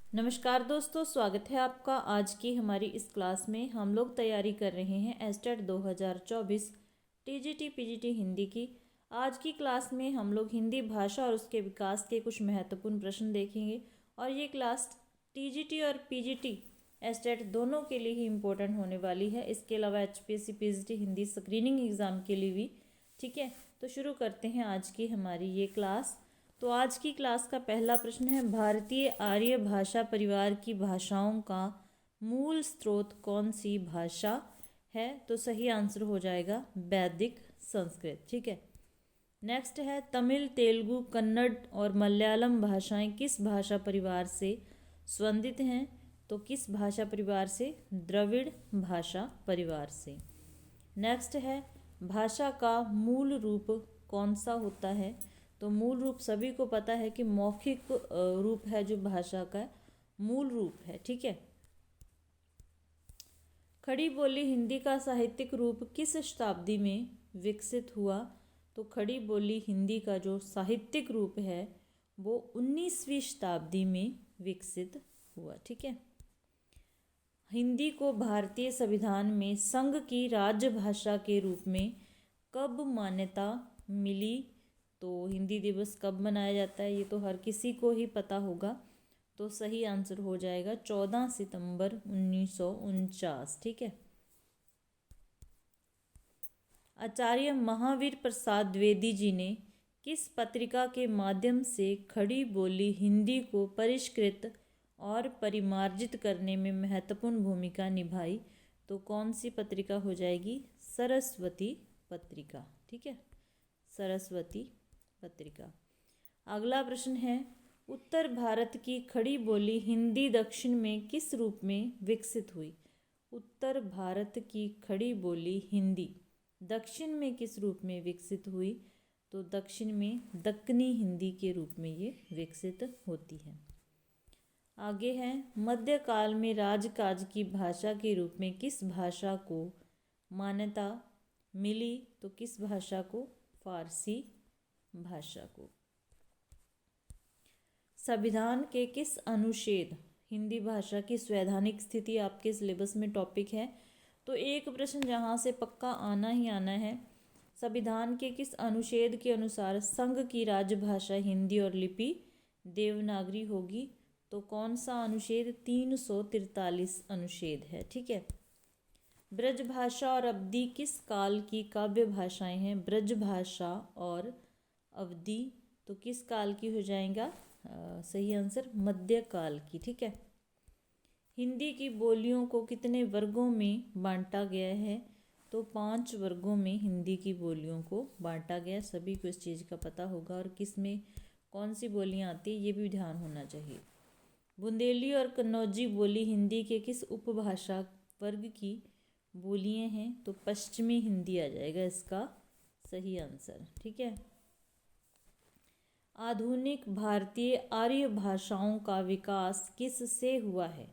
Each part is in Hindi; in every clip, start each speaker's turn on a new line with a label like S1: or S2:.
S1: नमस्कार दोस्तों, स्वागत है आपका। आज की हमारी इस क्लास में हम लोग तैयारी कर रहे हैं एस्टेट 2024 टीजीटी पीजीटी हिंदी की। आज की क्लास में हम लोग हिंदी भाषा और उसके विकास के कुछ महत्वपूर्ण प्रश्न देखेंगे और ये क्लास टीजीटी और पीजीटी एस्टेट दोनों के लिए ही इम्पोर्टेंट होने वाली है। इसके अलावा HPSC PGT Hindi screening exam के लिए भी। ठीक है, तो शुरू करते हैं आज की हमारी ये क्लास। तो आज की क्लास का पहला प्रश्न है, भारतीय आर्य भाषा परिवार की भाषाओं का मूल स्रोत कौन सी भाषा है? तो सही आंसर हो जाएगा वैदिक संस्कृत। ठीक है। नेक्स्ट है, तमिल, तेलुगु, कन्नड़ और मलयालम भाषाएं किस भाषा परिवार से संबंधित हैं? तो किस भाषा परिवार से? द्रविड़ भाषा परिवार से। नेक्स्ट है, भाषा का मूल रूप कौन सा होता है? तो मूल रूप सभी को पता है कि मौखिक रूप है जो भाषा का मूल रूप है। ठीक है। खड़ी बोली हिंदी का साहित्यिक रूप किस शताब्दी में विकसित हुआ? तो खड़ी बोली हिंदी का जो साहित्यिक रूप है वो 19वीं शताब्दी में विकसित हुआ। ठीक है। हिंदी को भारतीय संविधान में संघ की राजभाषा के रूप में कब मान्यता मिली? तो हिंदी दिवस कब मनाया जाता है? ये तो हर किसी को ही पता होगा। तो सही आंसर हो जाएगा 14 सितंबर 1949। ठीक है। आचार्य महावीर प्रसाद द्विवेदी जी ने किस पत्रिका के माध्यम से खड़ी बोली हिंदी को परिष्कृत और परिमार्जित करने में महत्वपूर्ण भूमिका निभाई? तो कौन सी पत्रिका हो जाएगी? सरस्वती पत्रिका। ठीक है, सरस्वती पत्रिका। अगला प्रश्न है, उत्तर भारत की खड़ी बोली हिंदी दक्षिण में किस रूप में विकसित हुई? उत्तर भारत की खड़ी बोली हिंदी दक्षिण में किस रूप में विकसित हुई? तो दक्षिण में दक्कनी हिंदी के रूप में ये विकसित होती है। आगे है, मध्यकाल में राजकाज की भाषा के रूप में किस भाषा को मान्यता मिली? तो किस भाषा को? फारसी भाषा को। संविधान के किस अनुच्छेद हिंदी भाषा की संवैधानिक स्थिति आपके सिलेबस में टॉपिक है? तो एक प्रश्न जहाँ से पक्का आना ही आना है, संविधान के किस अनुच्छेद के अनुसार संघ की राजभाषा हिंदी और लिपि देवनागरी होगी? तो कौन सा अनुच्छेद? 343 अनुच्छेद है। ठीक है। ब्रजभाषा और अवधी किस काल की काव्य भाषाएं हैं? ब्रजभाषा और अवधी तो किस काल की हो जाएगा? सही आंसर मध्यकाल की। ठीक है। हिंदी की बोलियों को कितने वर्गों में बांटा गया है? तो 5 वर्गों में हिंदी की बोलियों को बांटा गया। सभी को इस चीज़ का पता होगा और किस में कौन सी बोलियां आती है ये भी ध्यान होना चाहिए। बुंदेली और कन्नौजी बोली हिंदी के किस उपभाषा वर्ग की बोलियां हैं? तो पश्चिमी हिंदी आ जाएगा इसका सही आंसर। ठीक है। आधुनिक भारतीय आर्य भाषाओं का विकास किससे हुआ है?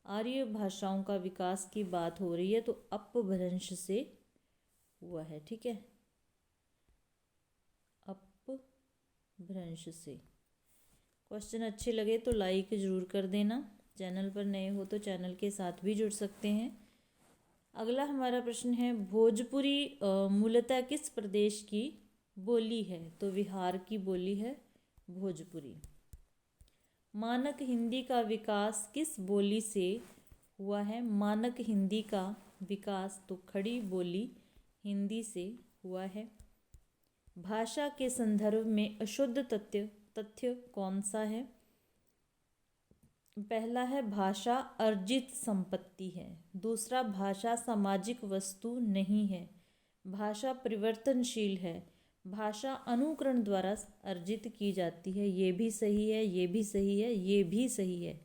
S1: आर्य भाषाओं का विकास की बात हो रही है तो अपभ्रंश से हुआ है। ठीक है, अपभ्रंश से। क्वेश्चन अच्छे लगे तो लाइक ज़रूर कर देना। चैनल पर नए हो तो चैनल के साथ भी जुड़ सकते हैं। अगला हमारा प्रश्न है, भोजपुरी मूलतः किस प्रदेश की बोली है? तो बिहार की बोली है भोजपुरी। मानक हिंदी का विकास किस बोली से हुआ है? मानक हिंदी का विकास तो खड़ी बोली हिंदी से हुआ है। भाषा के संदर्भ में अशुद्ध तथ्य कौन सा है? पहला है भाषा अर्जित संपत्ति है। दूसरा, भाषा सामाजिक वस्तु नहीं है। भाषा परिवर्तनशील है। भाषा अनुकरण द्वारा अर्जित की जाती है। ये भी सही है, ये भी सही है, ये भी सही है।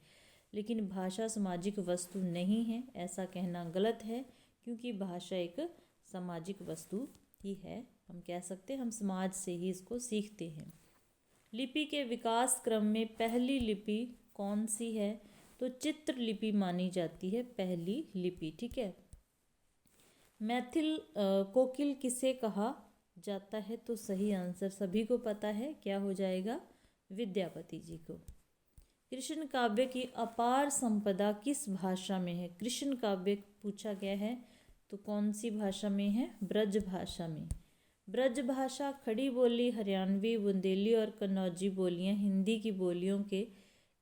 S1: लेकिन भाषा सामाजिक वस्तु नहीं है ऐसा कहना गलत है, क्योंकि भाषा एक सामाजिक वस्तु ही है। हम कह सकते हैं हम समाज से ही इसको सीखते हैं। लिपि के विकास क्रम में पहली लिपि कौन सी है? तो चित्र लिपि मानी जाती है पहली लिपि। ठीक है। मैथिल कोकिल किसे कहा जाता है? तो सही आंसर सभी को पता है, क्या हो जाएगा? विद्यापति जी को। कृष्ण काव्य की अपार संपदा किस भाषा में है? कृष्ण काव्य पूछा गया है तो कौन सी भाषा में है? ब्रज भाषा में। ब्रज भाषा खड़ी बोली, हरियाणवी, बुंदेली और कन्नौजी बोलियां हिंदी की बोलियों के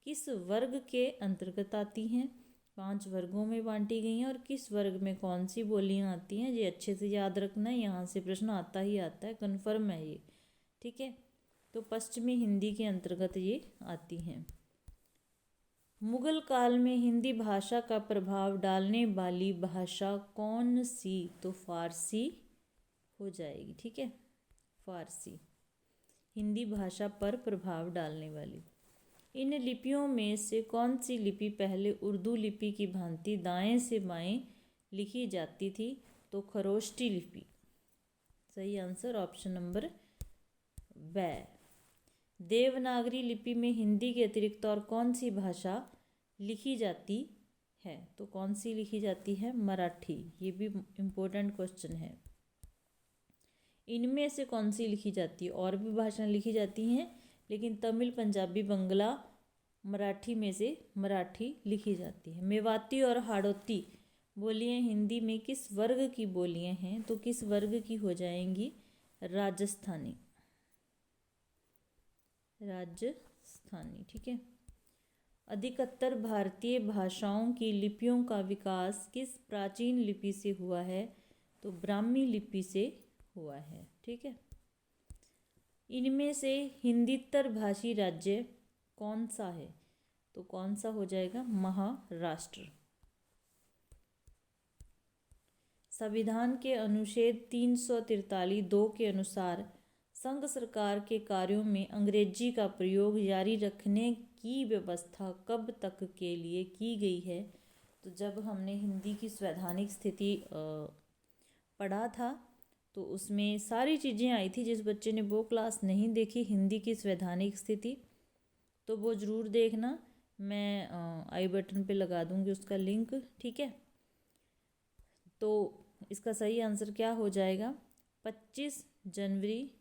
S1: किस वर्ग के अंतर्गत आती हैं? 5 वर्गों में बांटी गई हैं। और किस वर्ग में कौन सी बोलियां आती हैं, ये अच्छे से याद रखना है, यहाँ से प्रश्न आता ही आता है, कन्फर्म है ये। ठीक है, तो पश्चिमी हिंदी के अंतर्गत ये आती हैं। मुगल काल में हिंदी भाषा का प्रभाव डालने वाली भाषा कौन सी? तो फारसी हो जाएगी। ठीक है, फारसी हिंदी भाषा पर प्रभाव डालने वाली। इन लिपियों में से कौन सी लिपि पहले उर्दू लिपि की भांति दाएं से बाएं लिखी जाती थी? तो खरोष्टी लिपि। सही आंसर ऑप्शन नंबर ब। देवनागरी लिपि में हिंदी के अतिरिक्त और कौन सी भाषा लिखी जाती है? तो कौन सी लिखी जाती है? मराठी। ये भी इम्पोर्टेंट क्वेश्चन है। इनमें से कौन सी लिखी जाती है? और भी भाषाएं लिखी जाती हैं, लेकिन तमिल, पंजाबी, बंगला, मराठी में से मराठी लिखी जाती है। मेवाती और हाड़ौती बोलियां हिंदी में किस वर्ग की बोलियां हैं? तो किस वर्ग की हो जाएंगी? राजस्थानी। राजस्थानी। ठीक है। अधिकतर भारतीय भाषाओं की लिपियों का विकास किस प्राचीन लिपि से हुआ है? तो ब्राह्मी लिपि से हुआ है। ठीक है। इनमें से हिंदीतर भाषी राज्य कौन सा है? तो कौन सा हो जाएगा? महाराष्ट्र। संविधान के अनुच्छेद 343(2) के अनुसार संघ सरकार के कार्यों में अंग्रेजी का प्रयोग जारी रखने की व्यवस्था कब तक के लिए की गई है? तो जब हमने हिंदी की संवैधानिक स्थिति पढ़ा था तो उसमें सारी चीज़ें आई थी। जिस बच्चे ने वो क्लास नहीं देखी हिंदी की संवैधानिक स्थिति, तो वो ज़रूर देखना। मैं आई बटन पे लगा दूंगी उसका लिंक। ठीक है, तो इसका सही आंसर क्या हो जाएगा? 25 जनवरी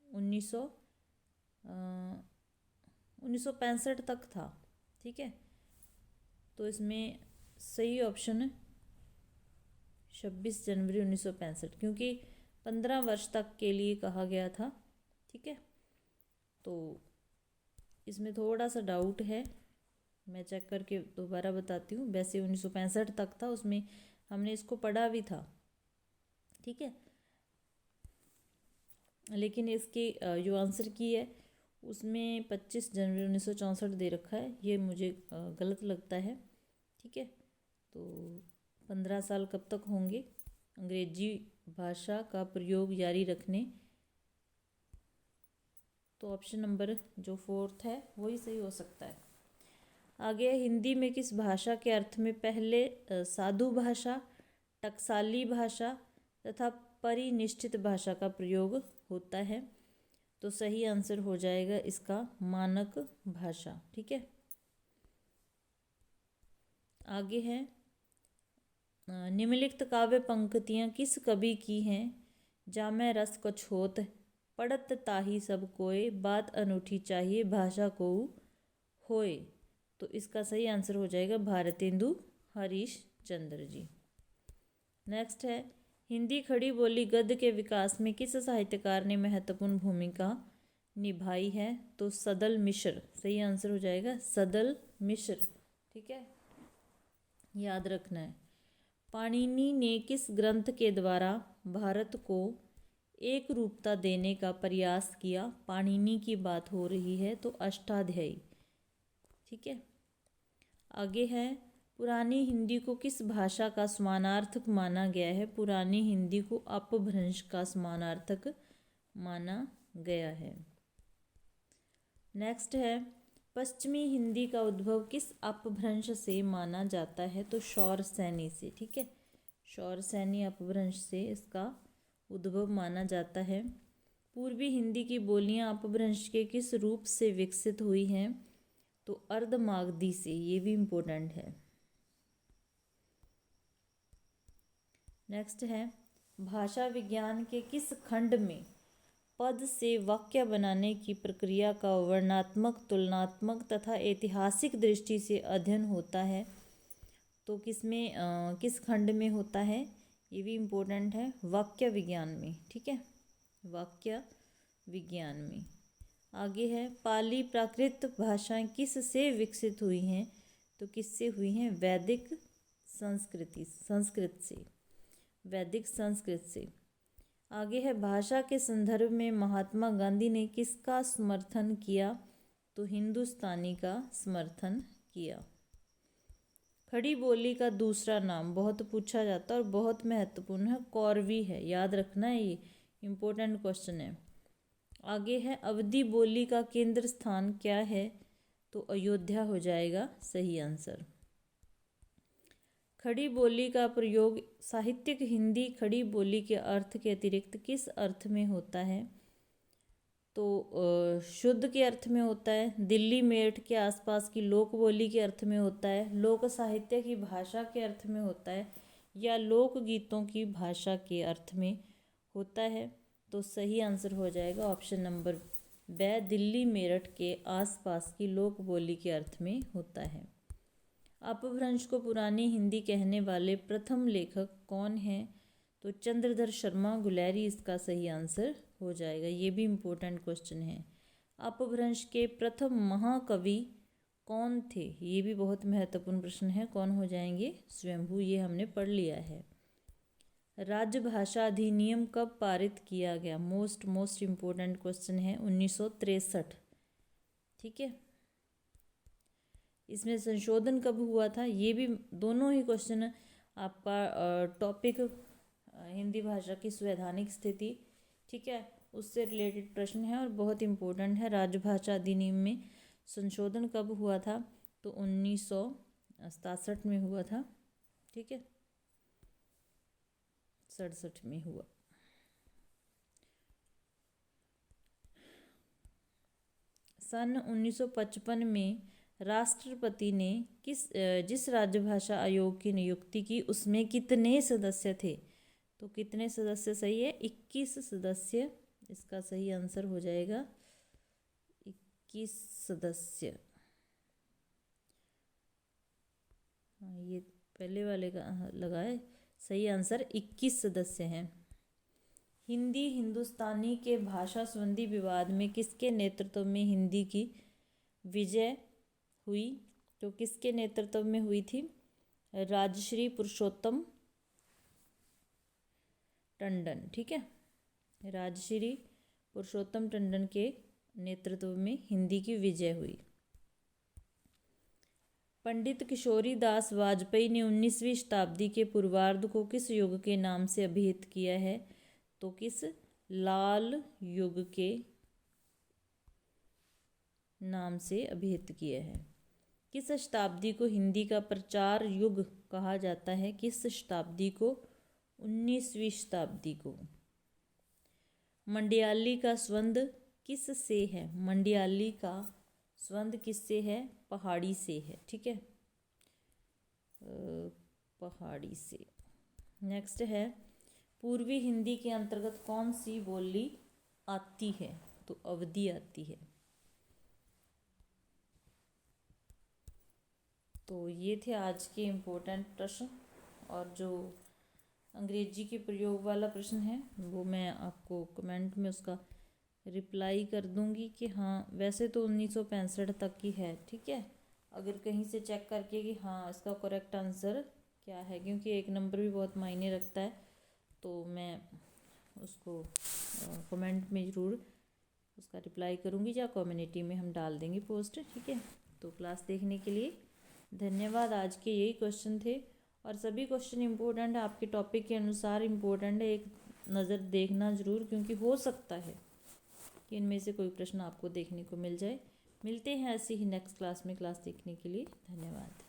S1: 1965 तक था। ठीक है, तो इसमें सही ऑप्शन है 26 जनवरी 1965, क्योंकि 15 वर्ष तक के लिए कहा गया था। ठीक है, तो इसमें थोड़ा सा डाउट है, मैं चेक करके दोबारा बताती हूँ। वैसे 1965 तक था, उसमें हमने इसको पढ़ा भी था। ठीक है, लेकिन इसकी जो आंसर की है उसमें 25 जनवरी 1964 दे रखा है, ये मुझे गलत लगता है। ठीक है, तो 15 साल कब तक होंगे अंग्रेजी भाषा का प्रयोग जारी रखने? तो ऑप्शन नंबर जो 4 है वही सही हो सकता है। आगे, हिंदी में किस भाषा के अर्थ में पहले साधु भाषा, टकसाली भाषा तथा परिनिष्ठित भाषा का प्रयोग होता है? तो सही आंसर हो जाएगा इसका मानक भाषा। ठीक है, आगे है निम्नलिखित काव्य पंक्तियां किस कवि की हैं? जामै रस कछोत, पढ़त ताही सब कोय, बात अनूठी चाहिए भाषा को होए। तो इसका सही आंसर हो जाएगा भारतेंदु हरीशचंद्र जी। नेक्स्ट है, हिंदी खड़ी बोली गद्य के विकास में किस साहित्यकार ने महत्वपूर्ण भूमिका निभाई है? तो सदल मिश्र। सही आंसर हो जाएगा सदल मिश्र। ठीक है, याद रखना है। पाणिनि ने किस ग्रंथ के द्वारा भारत को एक रूपता देने का प्रयास किया? पाणिनि की बात हो रही है, तो अष्टाध्यायी। ठीक है, आगे है, पुरानी हिंदी को किस भाषा का समानार्थक माना गया है? पुरानी हिंदी को अपभ्रंश का समानार्थक माना गया है। नेक्स्ट है, पश्चिमी हिंदी का उद्भव किस अपभ्रंश से माना जाता है? तो शौरसैनी से। ठीक है, शौरसैनी अपभ्रंश से इसका उद्भव माना जाता है। पूर्वी हिंदी की बोलियां अपभ्रंश के किस रूप से विकसित हुई हैं? तो अर्धमागधी से। ये भी इम्पोर्टेंट है। नेक्स्ट है, भाषा विज्ञान के किस खंड में पद से वाक्य बनाने की प्रक्रिया का वर्णनात्मक, तुलनात्मक तथा ऐतिहासिक दृष्टि से अध्ययन होता है। तो किस खंड में होता है, ये भी इम्पोर्टेंट है, वाक्य विज्ञान में। ठीक है, वाक्य विज्ञान में। आगे है, पाली प्राकृत भाषाएं किस से विकसित हुई हैं, तो किससे हुई हैं, वैदिक संस्कृत से, वैदिक संस्कृत से। आगे है, भाषा के संदर्भ में महात्मा गांधी ने किसका समर्थन किया, तो हिंदुस्तानी का समर्थन किया। खड़ी बोली का दूसरा नाम बहुत पूछा जाता है और बहुत महत्वपूर्ण है, कौरवी है, याद रखना है, ये इम्पोर्टेंट क्वेश्चन है। आगे है, अवधी बोली का केंद्र स्थान क्या है, तो अयोध्या हो जाएगा सही आंसर। खड़ी बोली का प्रयोग साहित्यिक हिंदी खड़ी बोली के अर्थ के अतिरिक्त किस अर्थ में होता है, तो शुद्ध के अर्थ में होता है, दिल्ली मेरठ के आसपास की लोक बोली के अर्थ में होता है, लोक साहित्य की भाषा के अर्थ में होता है, या लोक गीतों की भाषा के अर्थ में होता है। तो सही आंसर हो जाएगा ऑप्शन नंबर ब, दिल्ली मेरठ के आसपास की लोक बोली के अर्थ में होता है। अपभ्रंश को पुरानी हिंदी कहने वाले प्रथम लेखक कौन हैं, तो चंद्रधर शर्मा गुलेरी इसका सही आंसर हो जाएगा। ये भी इम्पोर्टेंट क्वेश्चन है। अपभ्रंश के प्रथम महाकवि कौन थे, ये भी बहुत महत्वपूर्ण प्रश्न है, कौन हो जाएंगे, स्वयंभू, ये हमने पढ़ लिया है। राजभाषा अधिनियम कब पारित किया गया, मोस्ट इम्पोर्टेंट क्वेश्चन है, 1963। ठीक है, इसमें संशोधन कब हुआ था, ये भी दोनों ही क्वेश्चन आपका टॉपिक हिंदी भाषा की संवैधानिक स्थिति, ठीक है, उससे रिलेटेड प्रश्न है और बहुत इम्पोर्टेंट है। राजभाषा अधिनियम में संशोधन कब हुआ था, तो 1967 में हुआ था। ठीक है, 67 में हुआ। सन 1955 में राष्ट्रपति ने जिस राजभाषा आयोग की नियुक्ति की उसमें कितने सदस्य थे, तो कितने सदस्य सही है, 21 सदस्य, इसका सही आंसर हो जाएगा 21 सदस्य। हाँ, ये पहले वाले का लगा है, सही आंसर 21 सदस्य हैं। हिंदी हिंदुस्तानी के भाषा संबंधी विवाद में किसके नेतृत्व में हिंदी की विजय हुई, तो किसके नेतृत्व में हुई थी, राजश्री पुरुषोत्तम टंडन। ठीक है, राजश्री पुरुषोत्तम टंडन के नेतृत्व में हिंदी की विजय हुई। पंडित किशोरी दास वाजपेयी ने 19वीं शताब्दी के पूर्वार्ध को किस युग के नाम से अभिहित किया है, तो किस लाल युग के नाम से अभिहित किया है। किस शताब्दी को हिंदी का प्रचार युग कहा जाता है, किस शताब्दी को, 19वीं शताब्दी को। मंडियाली का संबंध किस से है, मंडियाली का संबंध किससे है, पहाड़ी से है। ठीक है, पहाड़ी से। नेक्स्ट है, पूर्वी हिंदी के अंतर्गत कौन सी बोली आती है, तो अवधी आती है। तो ये थे आज के इम्पोर्टेंट प्रश्न, और जो अंग्रेजी के प्रयोग वाला प्रश्न है वो मैं आपको कमेंट में उसका रिप्लाई कर दूंगी कि हाँ, वैसे तो 1965 तक की है। ठीक है, अगर कहीं से चेक करके कि हाँ इसका करेक्ट आंसर क्या है, क्योंकि एक नंबर भी बहुत मायने रखता है, तो मैं उसको कमेंट में ज़रूर उसका रिप्लाई करूँगी, या कम्युनिटी में हम डाल देंगे पोस्ट। ठीक है, तो क्लास देखने के लिए धन्यवाद। आज के यही क्वेश्चन थे और सभी क्वेश्चन इम्पोर्टेंट है, आपके टॉपिक के अनुसार इम्पोर्टेंट है, एक नज़र देखना ज़रूर, क्योंकि हो सकता है कि इनमें से कोई प्रश्न आपको देखने को मिल जाए। मिलते हैं ऐसे ही नेक्स्ट क्लास में। क्लास देखने के लिए धन्यवाद।